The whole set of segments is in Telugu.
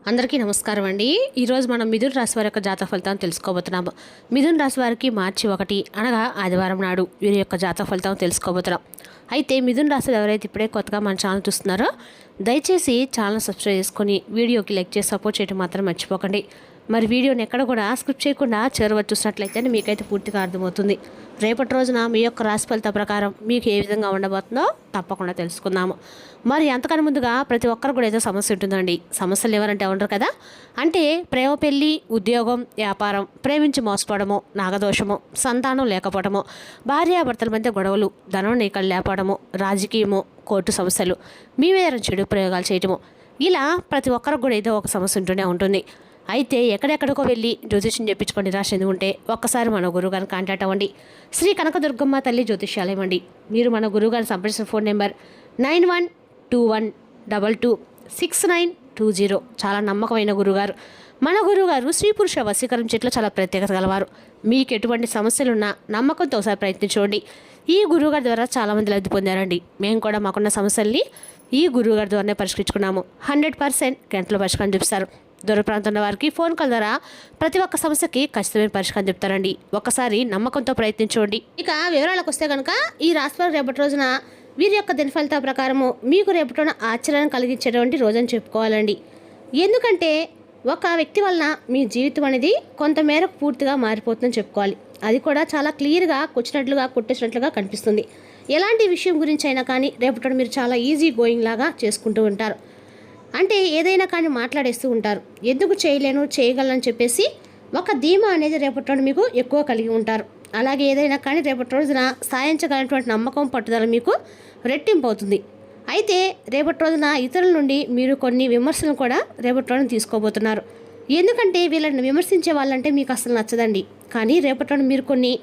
అందరికీ నమస్కారం అండి. ఈరోజు మనం మిథున రాశి వారి యొక్క జాతక ఫలితాన్ని తెలుసుకోబోతున్నాము. మిథున రాశి వారికి మార్చి 1 అనగా ఆదివారం నాడు వీరి యొక్క జాతక ఫలితం తెలుసుకోబోతున్నాం. అయితే మిథున రాశి ఎవరైతే ఇప్పుడే కొత్తగా మన ఛానల్ చూస్తున్నారో దయచేసి ఛానల్ సబ్స్క్రైబ్ చేసుకొని వీడియోకి లైక్ చేసి సపోర్ట్ చేయడం మాత్రం మర్చిపోకండి. మరి వీడియోని ఎక్కడ కూడా స్కిప్ చేయకుండా చేరవచ్చు చూసినట్లయితే మీకైతే పూర్తిగా అర్థమవుతుంది. రేపటి రోజున మీ యొక్క రాశి ఫలిత ప్రకారం మీకు ఏ విధంగా ఉండబోతుందో తప్పకుండా తెలుసుకుందాము. మరి అంతకన్నా ముందుగా ప్రతి ఒక్కరు కూడా ఏదో సమస్య ఉంటుందండి. సమస్యలు ఎవరంటే ఉండరు కదా. అంటే ప్రేమ, పెళ్ళి, ఉద్యోగం, వ్యాపారం, ప్రేమించి మోసపోవడము, నాగదోషము, సంతానం లేకపోవడము, భార్యాభర్తల మధ్య గొడవలు, ధనం నీకలు లేకపోవడము, రాజకీయము, కోర్టు సమస్యలు, మీ మీద చెడు ప్రయోగాలు చేయటము, ఇలా ప్రతి ఒక్కరికి కూడా ఏదో ఒక సమస్య ఉంటూనే ఉంటుంది. అయితే ఎక్కడెక్కడికో వెళ్ళి జ్యోతిష్యం చెప్పించుకొని రాసి ఉంటే ఒక్కసారి మన గురువుగారిని కాంటాక్ట్ అవ్వండి. శ్రీ కనకదుర్గమ్మ తల్లి జ్యోతిష్యాలయం అండి. మీరు మన గురువుగారిని సంప్రదించిన ఫోన్ నెంబర్ 9121226920. చాలా నమ్మకమైన గురుగారు. మన గురువుగారు స్త్రీ పురుష వశీకరణ చెట్లు చాలా ప్రత్యేకత గలవారు. మీకు ఎటువంటి సమస్యలున్నా నమ్మకంతో ఒకసారి ప్రయత్నించండి. ఈ గురువుగారి ద్వారా చాలామంది లబ్ధి పొందారండి. మేము కూడా మాకున్న సమస్యల్ని ఈ గురువుగారి ద్వారానే పరిష్కరించుకున్నాము. 100% గంటలో పరిష్కారం చూపిస్తారు. దూర ప్రాంతంలో వారికి ఫోన్ కాల్ ద్వారా ప్రతి ఒక్క సమస్యకి ఖచ్చితమైన పరిష్కారం చెప్తారండి. ఒక్కసారి నమ్మకంతో ప్రయత్నించండి. ఇక వివరాలకు వస్తే కనుక ఈ రాశివారు రేపటి రోజున వీరి యొక్క దిన ఫలిత ప్రకారము మీకు రేపటిన ఆశ్చర్యాన్ని కలిగించేటువంటి రోజని చెప్పుకోవాలండి. ఎందుకంటే ఒక వ్యక్తి వలన మీ జీవితం అనేది కొంతమేరకు పూర్తిగా మారిపోతుందని చెప్పుకోవాలి. అది కూడా చాలా క్లియర్గా కూర్చున్నట్లుగా కుట్టేసినట్లుగా కనిపిస్తుంది. ఎలాంటి విషయం గురించి అయినా కానీ రేపటి మీరు చాలా ఈజీ గోయింగ్ లాగా చేసుకుంటూ ఉంటారు. అంటే ఏదైనా కానీ మాట్లాడేస్తూ ఉంటారు. ఎందుకు చేయలేను, చేయగలను చెప్పేసి ఒక ధీమా అనేది రేపటి రోజు మీకు ఎక్కువ కలిగి ఉంటారు. అలాగే ఏదైనా కానీ రేపటి రోజున సాధించగలిగినటువంటి నమ్మకం, పట్టుదల మీకు రెట్టింపు అవుతుంది. అయితే రేపటి రోజున ఇతరుల నుండి మీరు కొన్ని విమర్శలను కూడా రేపటి రోజున తీసుకోబోతున్నారు. ఎందుకంటే వీళ్ళని విమర్శించే వాళ్ళంటే మీకు అసలు నచ్చదండి. కానీ రేపటి రోజున మీరు కొన్ని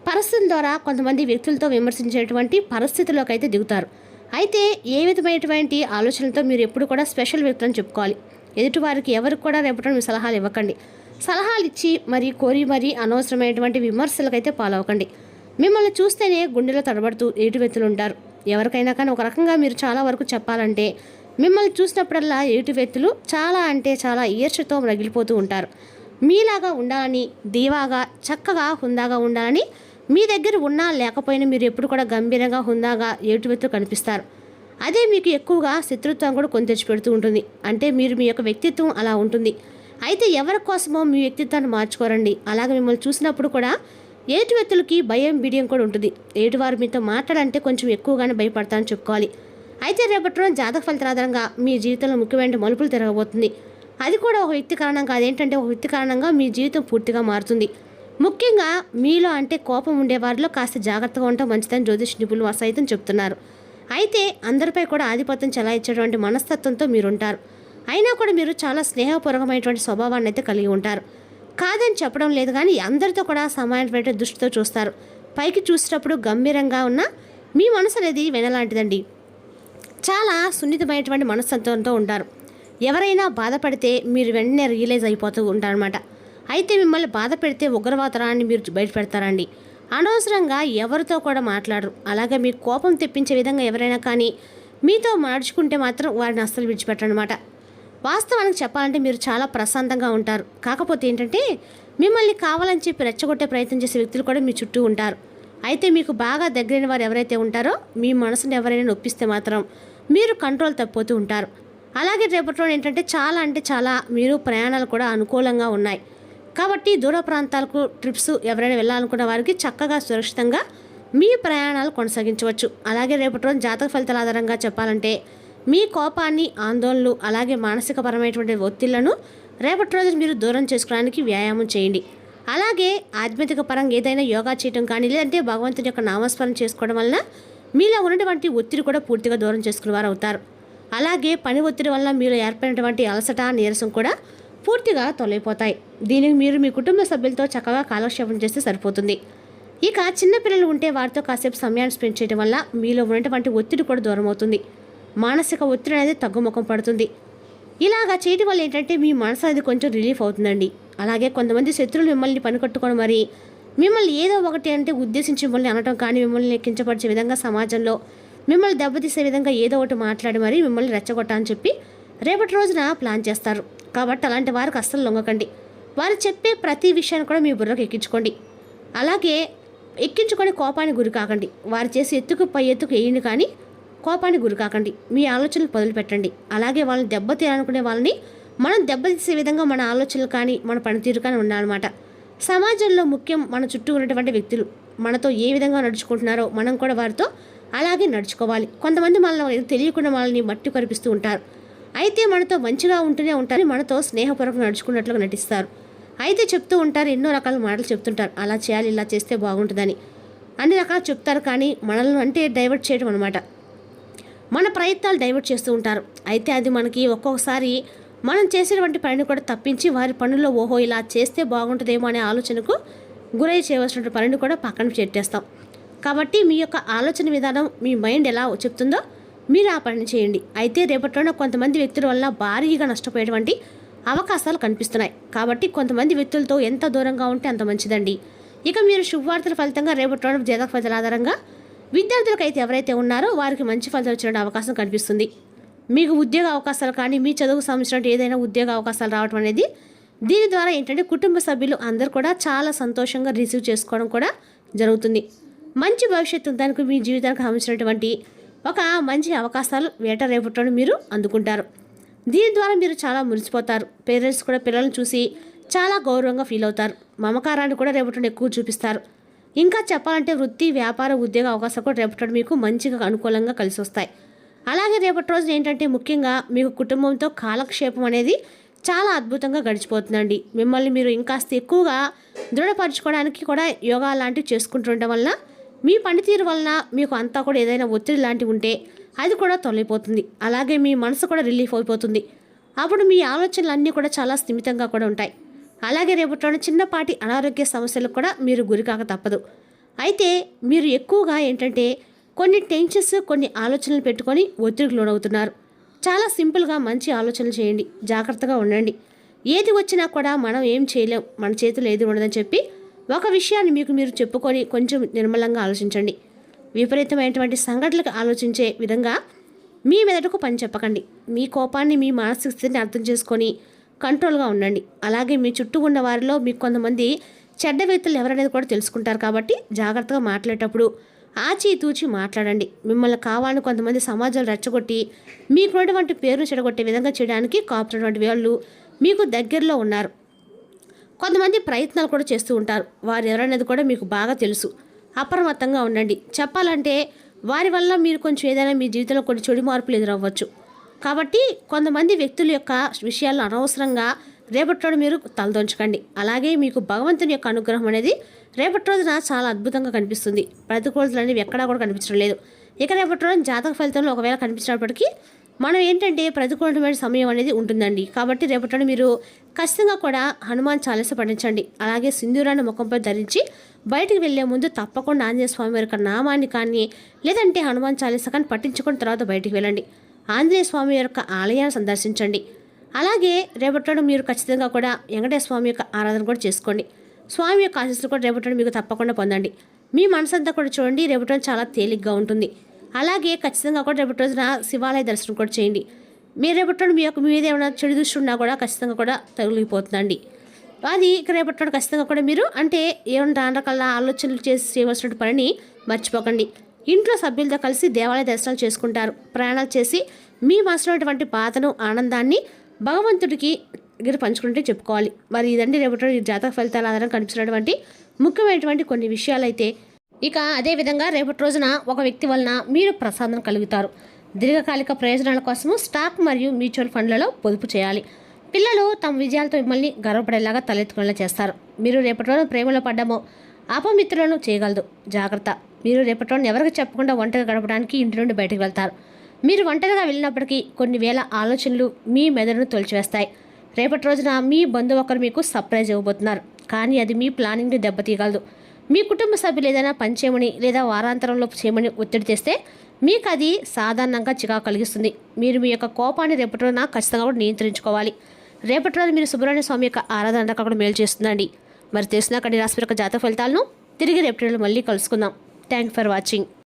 పరిస్థితుల ద్వారా కొంతమంది వ్యక్తులతో విమర్శించేటువంటి పరిస్థితుల్లోకి అయితే దిగుతారు. అయితే ఏ విధమైనటువంటి ఆలోచనలతో మీరు ఎప్పుడు కూడా స్పెషల్ వ్యక్తులను చెప్పుకోవాలి. ఎదుటివారికి ఎవరికి కూడా రేపటి మీ సలహాలు ఇవ్వకండి. సలహాలు ఇచ్చి కోరి అనవసరమైనటువంటి విమర్శలకైతే పాలవ్వకండి. మిమ్మల్ని చూస్తేనే గుండెలో తడబడుతూ ఎదుటి వ్యక్తులు ఉంటారు. ఎవరికైనా కానీ ఒక రకంగా మీరు చాలా వరకు చెప్పాలంటే మిమ్మల్ని చూసినప్పుడల్లా ఎదుటి వ్యక్తులు చాలా అంటే చాలా ఈర్ష్యతో రగిలిపోతూ ఉంటారు. మీలాగా ఉండాలని, దీవాగా, చక్కగా, హుందాగా ఉండాలని మీ దగ్గర ఉన్నా లేకపోయినా మీరు ఎప్పుడు కూడా గంభీరంగా, హుందాగా ఎదుటి వ్యక్తులు కనిపిస్తారు. అదే మీకు ఎక్కువగా శత్రుత్వం కూడా కొని తెచ్చిపెడుతూ ఉంటుంది. అంటే మీరు మీ యొక్క వ్యక్తిత్వం అలా ఉంటుంది. అయితే ఎవరి కోసమో మీ వ్యక్తిత్వాన్ని మార్చుకోరండి. అలాగే మిమ్మల్ని చూసినప్పుడు కూడా ఎదుటి వ్యక్తులకి భయం, బిడియం కూడా ఉంటుంది. ఎదుటివారు మీతో మాట్లాడంటే కొంచెం ఎక్కువగానే భయపడతారని చెప్పుకోవాలి. అయితే రేపటి రోజు జాతక ఫలితాల ఆధారంగా మీ జీవితంలో ముఖ్యమైన మలుపులు తిరగబోతుంది. అది కూడా ఒక వ్యక్తి కారణంగా, అదేంటంటే ఒక వ్యక్తి కారణంగా మీ జీవితం పూర్తిగా మారుతుంది. ముఖ్యంగా మీలో అంటే కోపం ఉండేవారిలో కాస్త జాగ్రత్తగా ఉండటం మంచిదని జ్యోతిష్ నిపుణులు సైతం చెప్తున్నారు. అయితే అందరిపై కూడా ఆధిపత్యం చెలాయించేటువంటి మనస్తత్వంతో మీరుంటారు. అయినా కూడా మీరు చాలా స్నేహపూర్వకమైనటువంటి స్వభావాన్ని అయితే కలిగి ఉంటారు. కాదని చెప్పడం లేదు, కానీ అందరితో కూడా సమానమైన దృష్టితో చూస్తారు. పైకి చూసేటప్పుడు గంభీరంగా ఉన్న మీ మనసు అనేది వెనలాంటిదండి. చాలా సున్నితమైనటువంటి మనస్తత్వంతో ఉంటారు. ఎవరైనా బాధపడితే మీరు వెంటనే రియలైజ్ అయిపోతూ ఉంటారనమాట. అయితే మిమ్మల్ని బాధ పెడితే ఉగ్రవాదరాన్ని మీరు బయట పెడతారండి. అనవసరంగా ఎవరితో కూడా మాట్లాడరు. అలాగే మీకు కోపం తెప్పించే విధంగా ఎవరైనా కానీ మీతో నడుచుకుంటే మాత్రం వారిని అస్సలు విడిచిపెట్టరనమాట. వాస్తవానికి చెప్పాలంటే మీరు చాలా ప్రశాంతంగా ఉంటారు. కాకపోతే ఏంటంటే మిమ్మల్ని కావాలని చెప్పి రెచ్చగొట్టే ప్రయత్నం చేసే వ్యక్తులు కూడా మీ చుట్టూ ఉంటారు. అయితే మీకు బాగా దగ్గరైన వారు ఎవరైతే ఉంటారో మీ మనసుని ఎవరైనా నొప్పిస్తే మాత్రం మీరు కంట్రోల్ తప్పిపోతూ ఉంటారు. అలాగే రేపటి రోజు ఏంటంటే చాలా అంటే చాలా మీరు ప్రయాణాలు కూడా అనుకూలంగా ఉన్నాయి. కాబట్టి దూర ప్రాంతాలకు ట్రిప్స్ ఎవరైనా వెళ్ళాలనుకున్న వారికి చక్కగా సురక్షితంగా మీ ప్రయాణాలు కొనసాగించవచ్చు. అలాగే రేపటి రోజు జాతక ఫలితాల ఆధారంగా చెప్పాలంటే మీ కోపాన్ని, ఆందోళనలు, అలాగే మానసికపరమైనటువంటి ఒత్తిళ్లను రేపటి రోజు మీరు దూరం చేసుకోవడానికి వ్యాయామం చేయండి. అలాగే ఆధ్యాత్మిక పరంగా ఏదైనా యోగా చేయడం కానీ, లేదంటే భగవంతుని యొక్క నామస్మరణ చేసుకోవడం వలన మీలో ఉన్నటువంటి ఒత్తిడి కూడా పూర్తిగా దూరం చేసుకునే వారు అవుతారు. అలాగే పని ఒత్తిడి వల్ల మీలో ఏర్పడినటువంటి అలసట, నీరసం కూడా పూర్తిగా తొలగిపోతాయి. దీనికి మీరు మీ కుటుంబ సభ్యులతో చక్కగా కాలక్షేపం చేస్తే సరిపోతుంది. ఇక చిన్నపిల్లలు ఉంటే వారితో కాసేపు సమయాన్ని స్పెండ్ చేయడం వల్ల మీలో ఉన్నటువంటి ఒత్తిడి కూడా దూరం అవుతుంది. మానసిక ఒత్తిడి అనేది తగ్గుముఖం పడుతుంది. ఇలాగా చేయడం వల్ల ఏంటంటే మీ మనసు అనేది కొంచెం రిలీఫ్ అవుతుందండి. అలాగే కొంతమంది శత్రువులు మిమ్మల్ని పనికట్టుకొని మరి మిమ్మల్ని ఏదో ఒకటి అంటే ఉద్దేశించి మిమ్మల్ని అనటం కానీ, మిమ్మల్ని కించపరిచే విధంగా సమాజంలో మిమ్మల్ని దెబ్బతీసే విధంగా ఏదో ఒకటి మాట్లాడి మరి మిమ్మల్ని రెచ్చగొట్టాలని చెప్పి రేపటి రోజున ప్లాన్ చేస్తారు. కాబట్టి అలాంటి వారికి అస్సలు లొంగకండి. వారు చెప్పే ప్రతి విషయాన్ని కూడా మీ బుర్రకు ఎక్కించుకోండి. అలాగే ఎక్కించుకొని కోపానికి గురి కాకండి. వారు చేసి ఎత్తుకు పై ఎత్తుకు వేయండి, కానీ కోపానికి గురి కాకండి. మీ ఆలోచనలు వదిలిపెట్టండి. అలాగే వాళ్ళని దెబ్బతీయాలనుకునే వాళ్ళని మనం దెబ్బతీసే విధంగా మన ఆలోచనలు కానీ మన పనితీరు కానీ ఉండాలన్నమాట. సమాజంలో ముఖ్యం మన చుట్టూ ఉన్నటువంటి వ్యక్తులు మనతో ఏ విధంగా నడుచుకుంటున్నారో మనం కూడా వారితో అలాగే నడుచుకోవాలి. కొంతమంది మనల్ని తెలియకుండా మనల్ని మట్టి కరిపిస్తూ ఉంటారు. అయితే మనతో మంచిగా ఉంటూనే ఉంటారు, మనతో స్నేహపూర్వకంగా నడుచుకున్నట్లుగా నటిస్తారు. అయితే చెప్తూ ఉంటారు, ఎన్నో రకాల మాటలు చెప్తుంటారు, అలా చేయాలి, ఇలా చేస్తే బాగుంటుందని అన్ని రకాలు చెప్తారు. కానీ మనల్ని అంటే డైవర్ట్ చేయడం అనమాట. మన ప్రయత్నాలు డైవర్ట్ చేస్తూ ఉంటారు. అయితే అది మనకి ఒక్కొక్కసారి మనం చేసేటువంటి పనిని కూడా తప్పించి వారి పనుల్లో ఓహో ఇలా చేస్తే బాగుంటుందేమో అనే ఆలోచనకు గురై చేయవలసిన పనిని కూడా పక్కన పెట్టేస్తాం. కాబట్టి మీ యొక్క ఆలోచన విధానం, మీ మైండ్ ఎలా చెప్తుందో మీరు ఆ పనిని చేయండి. అయితే రేపటిలో కొంతమంది వ్యక్తుల వల్ల భారీగా నష్టపోయేటువంటి అవకాశాలు కనిపిస్తున్నాయి. కాబట్టి కొంతమంది వ్యక్తులతో ఎంత దూరంగా ఉంటే అంత మంచిదండి. ఇక మీరు శుభవార్తల ఫలితంగా రేపటిలో జాతక ఫలితాల ఆధారంగా విద్యార్థులకైతే ఎవరైతే ఉన్నారో వారికి మంచి ఫలితాలు వచ్చే అవకాశం కనిపిస్తుంది. మీకు ఉద్యోగ అవకాశాలు కానీ మీ చదువుకు సంబంధించిన ఏదైనా ఉద్యోగ అవకాశాలు రావడం అనేది దీని ద్వారా ఏంటంటే కుటుంబ సభ్యులు అందరూ కూడా చాలా సంతోషంగా రిసీవ్ చేసుకోవడం కూడా జరుగుతుంది. మంచి భవిష్యత్తు దానికి మీ జీవితానికి సంబంధించినటువంటి ఒక మంచి అవకాశాలు రేపటిలో మీరు అందుకుంటారు. దీని ద్వారా మీరు చాలా మురిసిపోతారు. పేరెంట్స్ కూడా పిల్లల్ని చూసి చాలా గౌరవంగా ఫీల్ అవుతారు. మమకారాన్ని కూడా రేపటిలో ఎక్కువ చూపిస్తారు. ఇంకా చెప్పాలంటే వృత్తి, వ్యాపార, ఉద్యోగ అవకాశాలు కూడా రేపటిలో మీకు మంచిగా అనుకూలంగా కలిసి వస్తాయి. అలాగే రేపటి రోజున ఏంటంటే ముఖ్యంగా మీకు కుటుంబంతో కాలక్షేపం అనేది చాలా అద్భుతంగా గడిచిపోతుందండి. మిమ్మల్ని మీరు ఇంకాస్త ఎక్కువగా దృఢపరచుకోవడానికి కూడా యోగా లాంటివి చేసుకుంటుండడం వలన మీ పనితీరు వలన మీకు అంతా కూడా ఏదైనా ఒత్తిడి లాంటివి ఉంటే అది కూడా తొలగిపోతుంది. అలాగే మీ మనసు కూడా రిలీఫ్ అయిపోతుంది. అప్పుడు మీ ఆలోచనలు అన్నీ కూడా చాలా స్థిమితంగా కూడా ఉంటాయి. అలాగే రేపటిలో చిన్నపాటి అనారోగ్య సమస్యలకు కూడా మీరు గురికాక తప్పదు. అయితే మీరు ఎక్కువగా ఏంటంటే కొన్ని టెన్షన్స్, కొన్ని ఆలోచనలు పెట్టుకొని ఒత్తిడికి లోనవుతున్నారు. చాలా సింపుల్గా మంచి ఆలోచనలు చేయండి. జాగ్రత్తగా ఉండండి. ఏది వచ్చినా కూడా మనం ఏం చేయలేం, మన చేతులు ఏది ఉండదని చెప్పి ఒక విషయాన్ని మీకు మీరు చెప్పుకొని కొంచెం నిర్మలంగా ఆలోచించండి. విపరీతమైనటువంటి సంఘటనలకు ఆలోచించే విధంగా మీ మెదడుకు పని చెప్పకండి. మీ కోపాన్ని, మీ మానసిక స్థితిని అర్థం చేసుకొని కంట్రోల్గా ఉండండి. అలాగే మీ చుట్టూ ఉన్న వారిలో మీకు కొంతమంది చెడ్డ వ్యక్తులు ఎవరనేది కూడా తెలుసుకుంటారు. కాబట్టి జాగ్రత్తగా మాట్లాడేటప్పుడు ఆచితూచి మాట్లాడండి. మిమ్మల్ని కావాలని కొంతమంది సమాజాలు రెచ్చగొట్టి మీకున్నటువంటి పేరును చెడగొట్టే విధంగా చేయడానికి కాపుతున్నటువంటి వాళ్ళు మీకు దగ్గరలో ఉన్నారు. కొంతమంది ప్రయత్నాలు కూడా చేస్తూ ఉంటారు. వారు ఎవరనేది కూడా మీకు బాగా తెలుసు. అప్రమత్తంగా ఉండండి. చెప్పాలంటే వారి వల్ల మీరు కొంచెం ఏదైనా మీ జీవితంలో కొన్ని చెడు మార్పులు ఎదురవ్వచ్చు. కాబట్టి కొంతమంది వ్యక్తుల యొక్క విషయాలను అనవసరంగా రేపటి మీరు తలదొంచకండి. అలాగే మీకు భగవంతుని యొక్క అనుగ్రహం అనేది రేపటి రోజున చాలా అద్భుతంగా కనిపిస్తుంది. ప్రతికూలతలు అనేవి ఎక్కడా కూడా కనిపించడం లేదు. ఇక రేపటి రోజున జాతక ఫలితంలో ఒకవేళ కనిపించినప్పటికీ మనం ఏంటంటే ప్రతికూలమైన సమయం అనేది ఉంటుందండి. కాబట్టి రేపటి మీరు ఖచ్చితంగా కూడా హనుమాన్ చాలీస పఠించండి. అలాగే సింధూరాన్ని ముఖంపై ధరించి బయటికి వెళ్లే ముందు తప్పకుండా ఆంజనేయ స్వామి యొక్క నామాన్ని కానీ లేదంటే హనుమాన్ చాలీస కానీ పఠించుకున్న తర్వాత బయటికి వెళ్ళండి. ఆంజనేయ స్వామి యొక్క ఆలయాన్ని సందర్శించండి. అలాగే రేపటి మీరు ఖచ్చితంగా కూడా వెంకటేశ్వర స్వామి యొక్క ఆరాధన కూడా చేసుకోండి. స్వామి యొక్క ఆశీస్సులు కూడా రేపటి మీకు తప్పకుండా పొందండి. మీ మనసంతా కూడా చూడండి, రేపటి చాలా తేలిగ్గా ఉంటుంది. అలాగే ఖచ్చితంగా కూడా రేపటి రోజున శివాలయ దర్శనం కూడా చేయండి. మీరు రేపటి మీ యొక్క మీద ఏమైనా చెడు దృష్టి ఉన్నా కూడా ఖచ్చితంగా కూడా తగిలిపోతుందండి. అది ఇక రేపటి ఖచ్చితంగా కూడా మీరు అంటే ఏమైనా రాని రకాల ఆలోచనలు చేసి చేయవలసిన పనిని మర్చిపోకండి. ఇంట్లో సభ్యులతో కలిసి దేవాలయ దర్శనాలు చేసుకుంటారు. ప్రయాణాలు చేసి మీ మనసులో ఉన్నటువంటి బాధను, ఆనందాన్ని భగవంతుడికి దగ్గర పంచుకుంటే చెప్పుకోవాలి. మరి ఇదండి రేపటి జాతక ఫలితాల ఆధారంగా కనిపిస్తున్నటువంటి ముఖ్యమైనటువంటి కొన్ని విషయాలు. అయితే ఇక అదేవిధంగా రేపటి రోజున ఒక వ్యక్తి వలన మీరు ప్రసాదం కలుగుతారు. దీర్ఘకాలిక ప్రయోజనాల కోసము స్టాక్ మరియు మ్యూచువల్ ఫండ్లలో పొదుపు చేయాలి. పిల్లలు తమ విజయాలతో మిమ్మల్ని గర్వపడేలాగా తలెత్తుకునేలా చేస్తారు. మీరు రేపటి రోజున ప్రేమలో పడ్డమో అపమిత్రులను చేయగలదు. జాగ్రత్త. మీరు రేపటి రోజున ఎవరికి చెప్పకుండా ఒంటరిగా గడపడానికి ఇంటి నుండి బయటకు వెళ్తారు. మీరు ఒంటరిగా వెళ్ళినప్పటికీ కొన్ని వేల ఆలోచనలు మీ మెదడును తొలిచివేస్తాయి. రేపటి రోజున మీ బంధువు ఒకరు మీకు సర్ప్రైజ్ ఇవ్వబోతున్నారు. కానీ అది మీ ప్లానింగ్ని దెబ్బతీయగలదు. మీ కుటుంబ సభ్యులు ఏదైనా పని చేయమని లేదా వారాంతరంలో చేయమని ఒత్తిడి తెస్తే మీకు అది సాధారణంగా చికాకు కలిగిస్తుంది. మీరు మీ యొక్క కోపాన్ని రేపటి రోజున ఖచ్చితంగా కూడా నియంత్రించుకోవాలి. రేపటి రోజు మీరు సుబ్రహ్మణ్య స్వామి యొక్క ఆరాధన కూడా మేలు చేస్తుందండి. మరి తెలిసిన రాశి యొక్క జాతక ఫలితాలను తిరిగి రేపటి మళ్ళీ కలుసుకుందాం. Thank for watching.